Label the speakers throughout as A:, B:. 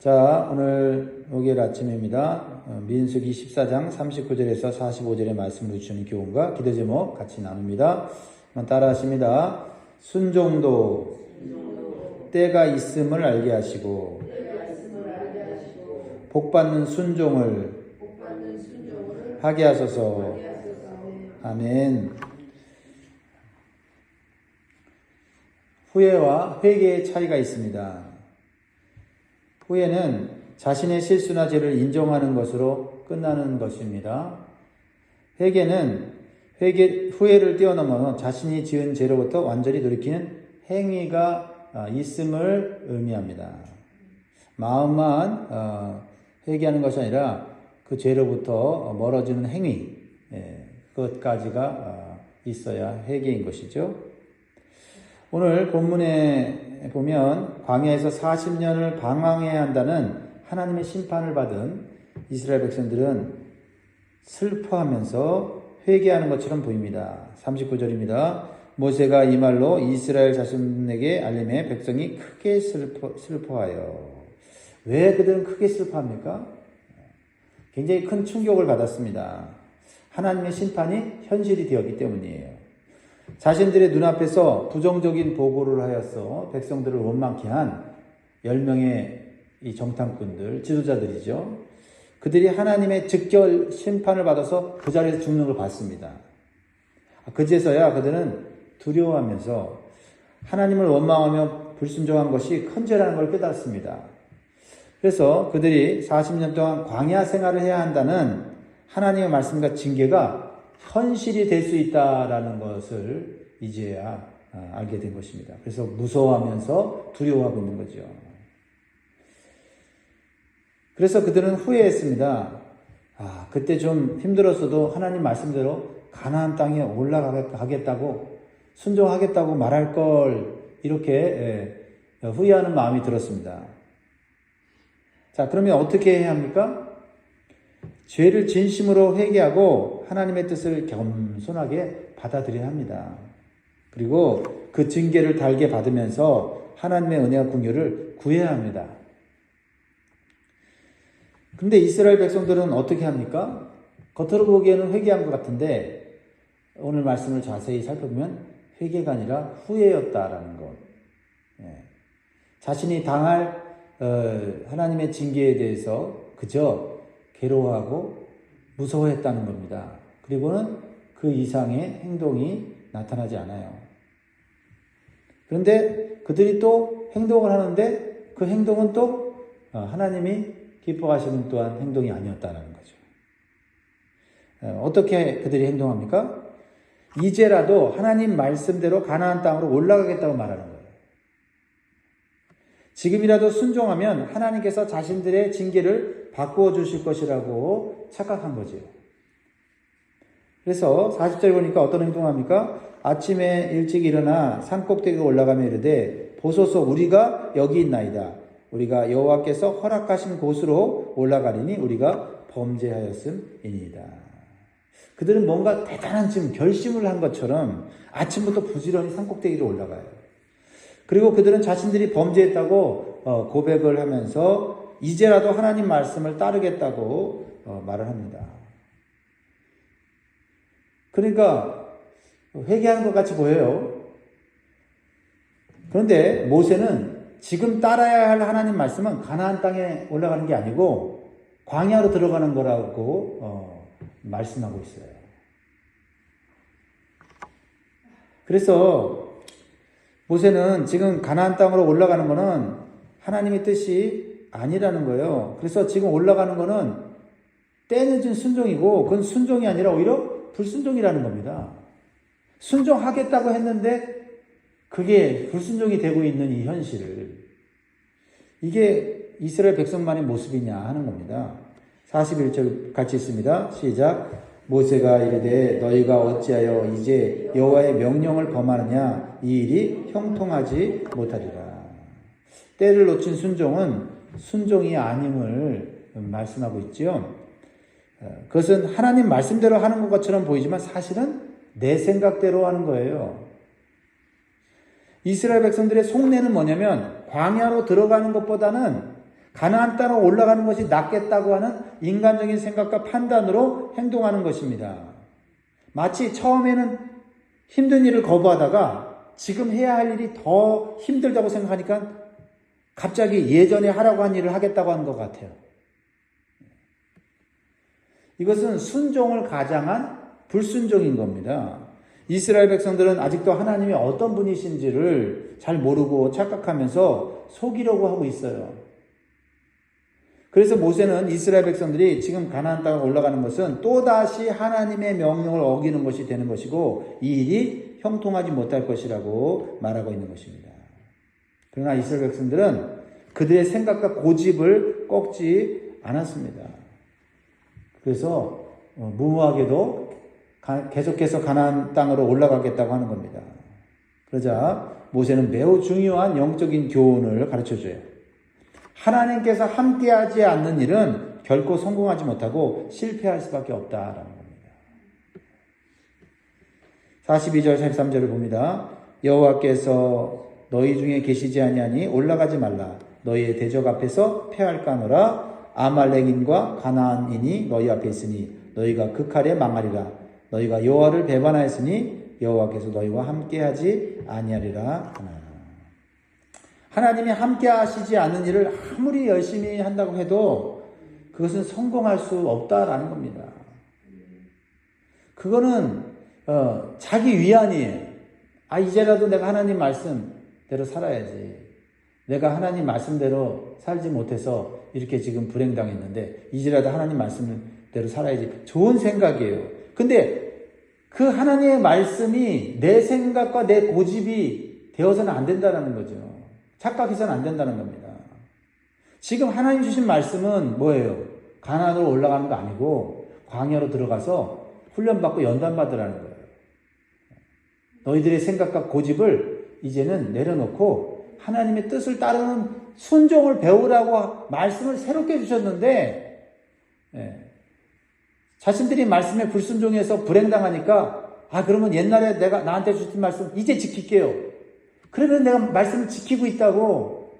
A: 자, 오늘 목요일 아침입니다. 민수기 14장 39절에서 45절의 말씀을 주시는 교훈과 기도 제목 같이 나눕니다. 한번 따라 하십니다. 순종도 때가 있음을 알게 하시고 복받는 순종을 하게 하소서. 아멘. 후회와 회개의 차이가 있습니다. 후회는 자신의 실수나 죄를 인정하는 것으로 끝나는 것입니다. 회개는 후회를 뛰어넘어 자신이 지은 죄로부터 완전히 돌이키는 행위가 있음을 의미합니다. 마음만 회개하는 것이 아니라 그 죄로부터 멀어지는 행위, 그것까지가 있어야 회개인 것이죠. 오늘 본문에 보면 광야에서 40년을 방황해야 한다는 하나님의 심판을 받은 이스라엘 백성들은 슬퍼하면서 회개하는 것처럼 보입니다. 39절입니다. 모세가 이 말로 이스라엘 자손에게 알림해 백성이 크게 슬퍼하여. 왜 그들은 크게 슬퍼합니까? 굉장히 큰 충격을 받았습니다. 하나님의 심판이 현실이 되었기 때문이에요. 자신들의 눈앞에서 부정적인 보고를 하여서 백성들을 원망케 한 10명의 이 정탐꾼들, 지도자들이죠. 그들이 하나님의 즉결 심판을 받아서 그 자리에서 죽는 걸 봤습니다. 그제서야 그들은 두려워하면서 하나님을 원망하며 불순종한 것이 큰 죄라는 걸 깨달았습니다. 그래서 그들이 40년 동안 광야 생활을 해야 한다는 하나님의 말씀과 징계가 현실이 될 수 있다라는 것을 이제야 알게 된 것입니다. 그래서 무서워하면서 두려워하고 있는 거죠. 그래서 그들은 후회했습니다. 그때 좀 힘들었어도 하나님 말씀대로 가나안 땅에 올라가겠다고 순종하겠다고 말할 걸 이렇게 후회하는 마음이 들었습니다. 자, 그러면 어떻게 해야 합니까? 죄를 진심으로 회개하고 하나님의 뜻을 겸손하게 받아들여야 합니다. 그리고 그 징계를 달게 받으면서 하나님의 은혜와 긍휼을 구해야 합니다. 근데 이스라엘 백성들은 어떻게 합니까? 겉으로 보기에는 회개한 것 같은데 오늘 말씀을 자세히 살펴보면 회개가 아니라 후회였다라는 것. 자신이 당할 하나님의 징계에 대해서 그저 괴로워하고 무서워했다는 겁니다. 그리고는 그 이상의 행동이 나타나지 않아요. 그런데 그들이 또 행동을 하는데 그 행동은 또 하나님이 기뻐하시는 또한 행동이 아니었다는 거죠. 어떻게 그들이 행동합니까? 이제라도 하나님 말씀대로 가나안 땅으로 올라가겠다고 말하는 거예요. 지금이라도 순종하면 하나님께서 자신들의 징계를 바꾸어 주실 것이라고 착각한 거죠. 그래서 40절 보니까 어떤 행동합니까? 아침에 일찍 일어나 산꼭대기에 올라가며 이르되 보소서 우리가 여기 있나이다. 우리가 여호와께서 허락하신 곳으로 올라가리니 우리가 범죄하였음이니이다. 그들은 뭔가 대단한 지금 결심을 한 것처럼 아침부터 부지런히 산꼭대기로 올라가요. 그리고 그들은 자신들이 범죄했다고 고백을 하면서 이제라도 하나님 말씀을 따르겠다고 말을 합니다. 그러니까 회개하는 것 같이 보여요. 그런데 모세는 지금 따라야 할 하나님 말씀은 가나안 땅에 올라가는 게 아니고 광야로 들어가는 거라고 말씀하고 있어요. 그래서 모세는 지금 가나안 땅으로 올라가는 거는 하나님의 뜻이 아니라는 거예요. 그래서 지금 올라가는 거는 때늦은 순종이고 그건 순종이 아니라 오히려 불순종이라는 겁니다. 순종하겠다고 했는데 그게 불순종이 되고 있는 이 현실을 이게 이스라엘 백성만의 모습이냐 하는 겁니다. 41절 같이 있습니다. 시작. 모세가 이르되 너희가 어찌하여 이제 여호와의 명령을 범하느냐 이 일이 형통하지 못하리라. 때를 놓친 순종은 순종이 아님을 말씀하고 있지요. 그것은 하나님 말씀대로 하는 것처럼 보이지만 사실은 내 생각대로 하는 거예요. 이스라엘 백성들의 속내는 뭐냐면 광야로 들어가는 것보다는 가나안 땅으로 올라가는 것이 낫겠다고 하는 인간적인 생각과 판단으로 행동하는 것입니다. 마치 처음에는 힘든 일을 거부하다가 지금 해야 할 일이 더 힘들다고 생각하니까 갑자기 예전에 하라고 한 일을 하겠다고 하는 것 같아요. 이것은 순종을 가장한 불순종인 겁니다. 이스라엘 백성들은 아직도 하나님이 어떤 분이신지를 잘 모르고 착각하면서 속이려고 하고 있어요. 그래서 모세는 이스라엘 백성들이 지금 가나안 땅에 올라가는 것은 또다시 하나님의 명령을 어기는 것이 되는 것이고 이 일이 형통하지 못할 것이라고 말하고 있는 것입니다. 그러나 이스라엘 백성들은 그들의 생각과 고집을 꺾지 않았습니다. 그래서 무모하게도 계속해서 가나안 땅으로 올라가겠다고 하는 겁니다. 그러자 모세는 매우 중요한 영적인 교훈을 가르쳐줘요. 하나님께서 함께하지 않는 일은 결코 성공하지 못하고 실패할 수밖에 없다라는 겁니다. 42절 43절을 봅니다. 여호와께서 너희 중에 계시지 아니하니 올라가지 말라. 너희의 대적 앞에서 패할까노라. 아말렉인과 가나안인이 너희 앞에 있으니 너희가 그 칼에 망하리라. 너희가 여호와를 배반하였으니 여호와께서 너희와 함께하지 아니하리라 하나. 하나님이 함께 하시지 않는 일을 아무리 열심히 한다고 해도 그것은 성공할 수 없다라는 겁니다. 그거는 자기 위안이에요. 이제라도 내가 하나님 말씀대로 살아야지. 내가 하나님 말씀대로 살지 못해서 이렇게 지금 불행당했는데 이제라도 하나님 말씀대로 살아야지. 좋은 생각이에요. 근데 그 하나님의 말씀이 내 생각과 내 고집이 되어서는 안 된다는 거죠. 착각해서는 안 된다는 겁니다. 지금 하나님 주신 말씀은 뭐예요? 가나안으로 올라가는 거 아니고 광야로 들어가서 훈련받고 연단받으라는 거예요. 너희들의 생각과 고집을 이제는 내려놓고 하나님의 뜻을 따르는 순종을 배우라고 말씀을 새롭게 주셨는데 자신들이 말씀에 불순종해서 불행당하니까 그러면 옛날에 내가 나한테 주신 말씀 이제 지킬게요. 그러면 내가 말씀을 지키고 있다고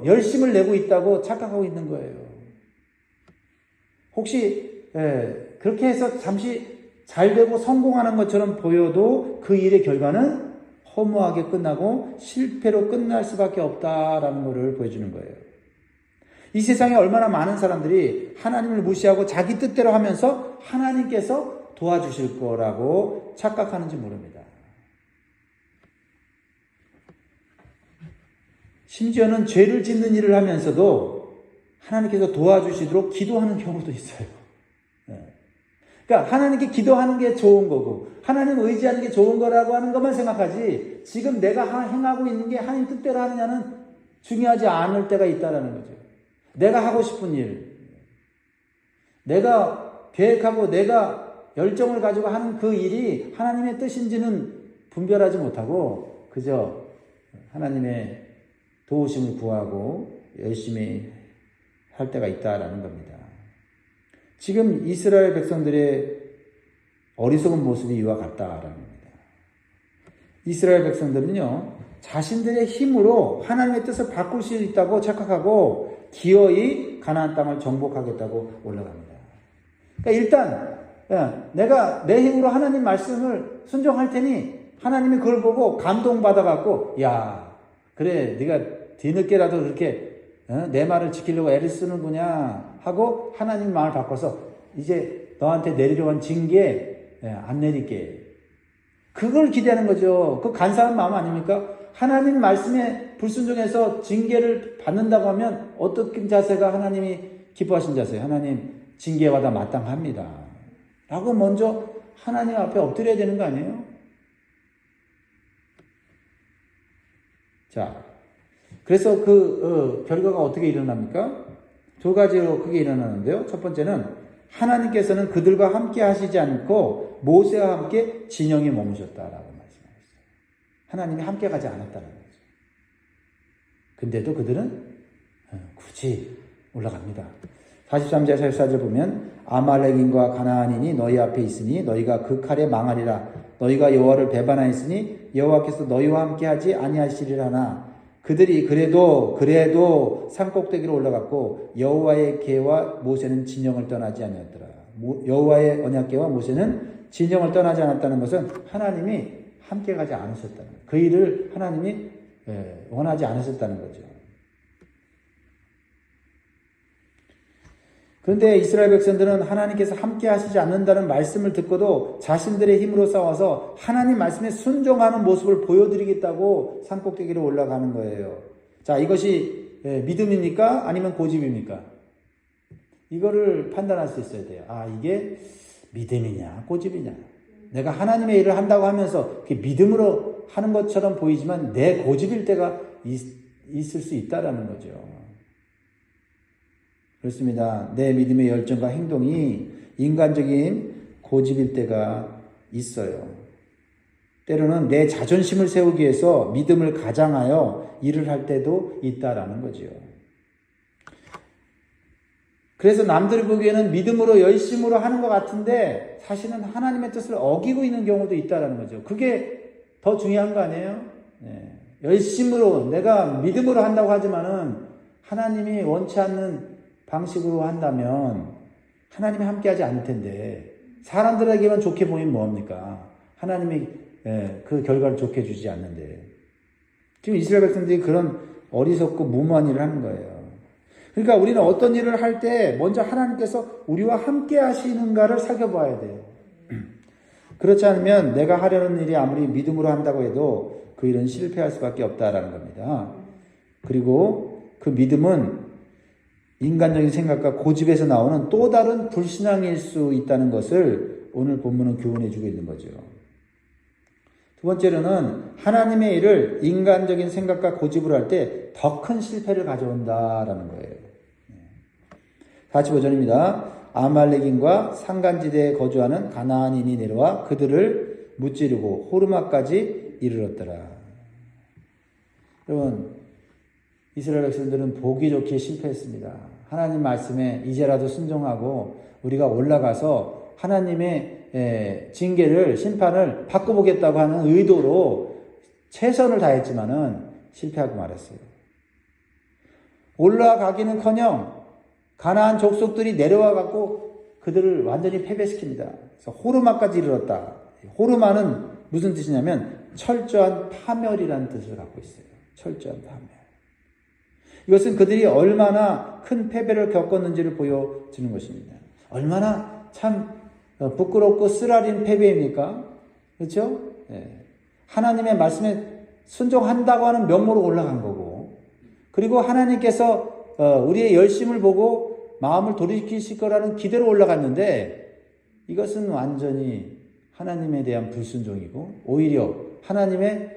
A: 열심을 내고 있다고 착각하고 있는 거예요. 혹시 그렇게 해서 잠시 잘 되고 성공하는 것처럼 보여도 그 일의 결과는 허무하게 끝나고 실패로 끝날 수밖에 없다라는 것을 보여주는 거예요. 이 세상에 얼마나 많은 사람들이 하나님을 무시하고 자기 뜻대로 하면서 하나님께서 도와주실 거라고 착각하는지 모릅니다. 심지어는 죄를 짓는 일을 하면서도 하나님께서 도와주시도록 기도하는 경우도 있어요. 그러니까 하나님께 기도하는 게 좋은 거고 하나님 의지하는 게 좋은 거라고 하는 것만 생각하지 지금 내가 행하고 있는 게 하나님 뜻대로 하느냐는 중요하지 않을 때가 있다는 거죠. 내가 하고 싶은 일, 내가 계획하고 내가 열정을 가지고 하는 그 일이 하나님의 뜻인지는 분별하지 못하고 그저 하나님의 도우심을 구하고 열심히 할 때가 있다라는 겁니다. 지금 이스라엘 백성들의 어리석은 모습이 이와 같다라는 겁니다. 이스라엘 백성들은요, 자신들의 힘으로 하나님의 뜻을 바꿀 수 있다고 착각하고 기어이 가나안 땅을 정복하겠다고 올라갑니다. 그러니까 일단 내가 내 힘으로 하나님 말씀을 순종할 테니 하나님이 그걸 보고 감동받아갖고 그래 네가 뒤늦게라도 그렇게 내 말을 지키려고 애를 쓰는구나 하고 하나님 마음을 바꿔서 이제 너한테 내리려고 한 징계 안 내릴게. 그걸 기대하는 거죠. 그 간사한 마음 아닙니까? 하나님 말씀에 불순종해서 징계를 받는다고 하면 어떤 자세가 하나님이 기뻐하신 자세예요? 하나님 징계받아 마땅합니다 라고 먼저 하나님 앞에 엎드려야 되는 거 아니에요? 자, 그래서 그 결과가 어떻게 일어납니까? 두 가지로 크게 일어나는데요. 첫 번째는 하나님께서는 그들과 함께 하시지 않고 모세와 함께 진영에 머무셨다라고 말씀하셨어요. 하나님이 함께 가지 않았다는 거죠. 근데도 그들은 굳이 올라갑니다. 43절 44절 보면 아말렉인과 가나안인이 너희 앞에 있으니 너희가 그 칼에 망하리라. 너희가 여호와를 배반하였으니 여호와께서 너희와 함께 하지 아니하시리라나. 그들이 그래도 산 꼭대기로 올라갔고 여호와의 계와 모세는 진영을 떠나지 아니었더라. 여호와의 언약궤와 모세는 진영을 떠나지 않았다는 것은 하나님이 함께 가지 않으셨다는 거예요. 그 일을 하나님이 원하지 않으셨다는 거죠. 그런데 이스라엘 백성들은 하나님께서 함께 하시지 않는다는 말씀을 듣고도 자신들의 힘으로 싸워서 하나님 말씀에 순종하는 모습을 보여드리겠다고 산꼭대기로 올라가는 거예요. 자, 이것이 믿음입니까? 아니면 고집입니까? 이거를 판단할 수 있어야 돼요. 아, 이게 믿음이냐, 고집이냐. 내가 하나님의 일을 한다고 하면서 그게 믿음으로 하는 것처럼 보이지만 내 고집일 때가 있을 수 있다라는 거죠. 그렇습니다. 내 믿음의 열정과 행동이 인간적인 고집일 때가 있어요. 때로는 내 자존심을 세우기 위해서 믿음을 가장하여 일을 할 때도 있다라는 거죠. 그래서 남들이 보기에는 믿음으로 열심으로 하는 것 같은데 사실은 하나님의 뜻을 어기고 있는 경우도 있다라는 거죠. 그게 더 중요한 거 아니에요? 네. 열심으로 내가 믿음으로 한다고 하지만은 하나님이 원치 않는 방식으로 한다면 하나님이 함께하지 않을 텐데 사람들에게만 좋게 보이면 뭐합니까? 하나님이 그 결과를 좋게 주지 않는데 지금 이스라엘 백성들이 그런 어리석고 무모한 일을 하는 거예요. 그러니까 우리는 어떤 일을 할 때 먼저 하나님께서 우리와 함께 하시는가를 살펴봐야 돼요. 그렇지 않으면 내가 하려는 일이 아무리 믿음으로 한다고 해도 그 일은 실패할 수밖에 없다라는 겁니다. 그리고 그 믿음은 인간적인 생각과 고집에서 나오는 또 다른 불신앙일 수 있다는 것을 오늘 본문은 교훈해 주고 있는 거죠. 두 번째로는 하나님의 일을 인간적인 생각과 고집으로 할 때 더 큰 실패를 가져온다라는 거예요. 45절입니다. 아말렉인과 산간지대에 거주하는 가나안인이 내려와 그들을 무찌르고 호르마까지 이르렀더라. 여러분, 이스라엘 백성들은 보기 좋게 실패했습니다. 하나님 말씀에 이제라도 순종하고 우리가 올라가서 하나님의 징계를, 심판을 바꿔보겠다고 하는 의도로 최선을 다했지만은 실패하고 말았어요. 올라가기는커녕 가나안 족속들이 내려와 갖고 그들을 완전히 패배시킵니다. 그래서 호르마까지 이르렀다. 호르마는 무슨 뜻이냐면 철저한 파멸이라는 뜻을 갖고 있어요. 철저한 파멸. 이것은 그들이 얼마나 큰 패배를 겪었는지를 보여주는 것입니다. 얼마나 참 부끄럽고 쓰라린 패배입니까? 그렇죠? 하나님의 말씀에 순종한다고 하는 면모로 올라간 거고, 그리고 하나님께서 우리의 열심을 보고 마음을 돌이키실 거라는 기대로 올라갔는데 이것은 완전히 하나님에 대한 불순종이고 오히려 하나님의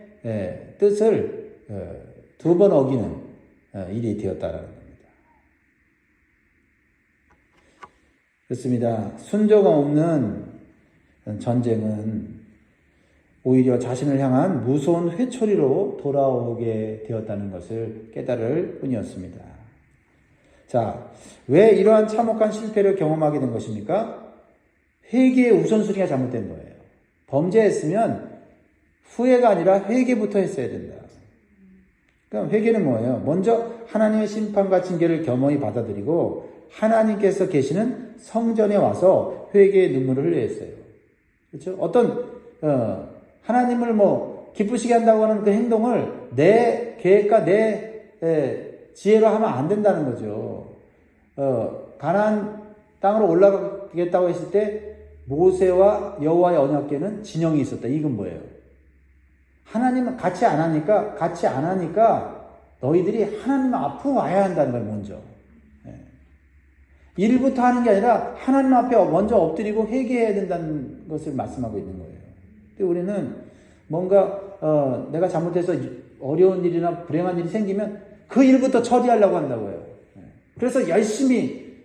A: 뜻을 두 번 어기는 일이 되었다라는 겁니다. 그렇습니다. 순종 없는 전쟁은 오히려 자신을 향한 무서운 회초리로 돌아오게 되었다는 것을 깨달을 뿐이었습니다. 자, 왜 이러한 참혹한 실패를 경험하게 된 것입니까? 회개의 우선순위가 잘못된 거예요. 범죄했으면 후회가 아니라 회개부터 했어야 된다. 그럼 회개는 뭐예요? 먼저 하나님의 심판과 징계를 겸허히 받아들이고 하나님께서 계시는 성전에 와서 회개의 눈물을 흘려야 했어요. 그렇죠? 어떤 하나님을 기쁘시게 한다고 하는 그 행동을 내 계획과 내 지혜로 하면 안 된다는 거죠. 가나안 땅으로 올라가겠다고 했을 때 모세와 여호와의 언약궤는 진영이 있었다. 이건 뭐예요? 하나님은 같이 안 하니까 너희들이 하나님 앞으로 와야 한다는 거예요, 먼저. 일부터 하는 게 아니라 하나님 앞에 먼저 엎드리고 회개해야 된다는 것을 말씀하고 있는 거예요. 근데 우리는 뭔가 내가 잘못해서 어려운 일이나 불행한 일이 생기면 그 일부터 처리하려고 한다고요. 그래서 열심히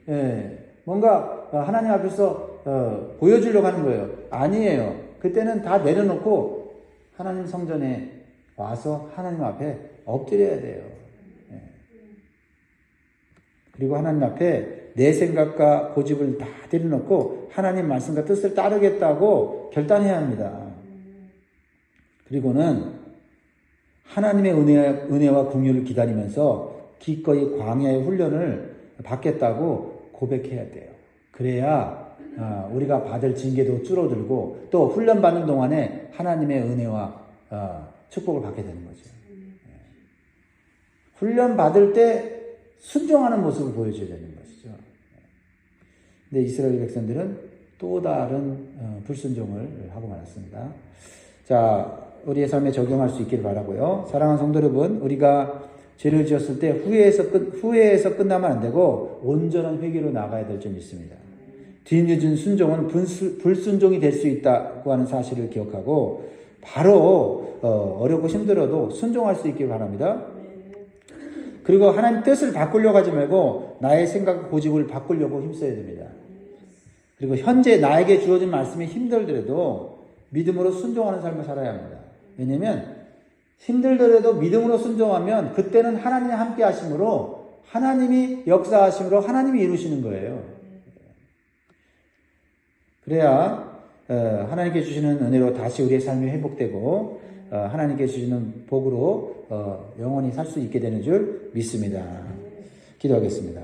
A: 뭔가 하나님 앞에서 보여주려고 하는 거예요. 아니에요. 그때는 다 내려놓고 하나님 성전에 와서 하나님 앞에 엎드려야 돼요. 그리고 하나님 앞에 내 생각과 고집을 다 내려놓고 하나님 말씀과 뜻을 따르겠다고 결단해야 합니다. 그리고는 하나님의 은혜와 긍휼을 기다리면서 기꺼이 광야의 훈련을 받겠다고 고백해야 돼요. 그래야 우리가 받을 징계도 줄어들고 또 훈련받는 동안에 하나님의 은혜와 축복을 받게 되는 거죠. 훈련받을 때 순종하는 모습을 보여줘야 되는 것이죠. 근데 이스라엘 백성들은 또 다른 불순종을 하고 말았습니다. 자, 우리의 삶에 적용할 수 있기를 바라고요. 사랑하는 성도 여러분, 우리가 죄를 지었을 때 후회해서 끝나면 안 되고 온전한 회개로 나가야 될 점이 있습니다. 뒤늦은 순종은 불순종이 될 수 있다고 하는 사실을 기억하고 바로 어렵고 힘들어도 순종할 수 있길 바랍니다. 그리고 하나님 뜻을 바꾸려고 하지 말고 나의 생각 고집을 바꾸려고 힘써야 됩니다. 그리고 현재 나에게 주어진 말씀이 힘들더라도 믿음으로 순종하는 삶을 살아야 합니다. 왜냐하면 힘들더라도 믿음으로 순종하면 그때는 하나님이 함께 하심으로 하나님이 역사하심으로 하나님이 이루시는 거예요. 그래야 하나님께 주시는 은혜로 다시 우리의 삶이 회복되고 하나님께 주시는 복으로 영원히 살 수 있게 되는 줄 믿습니다. 기도하겠습니다.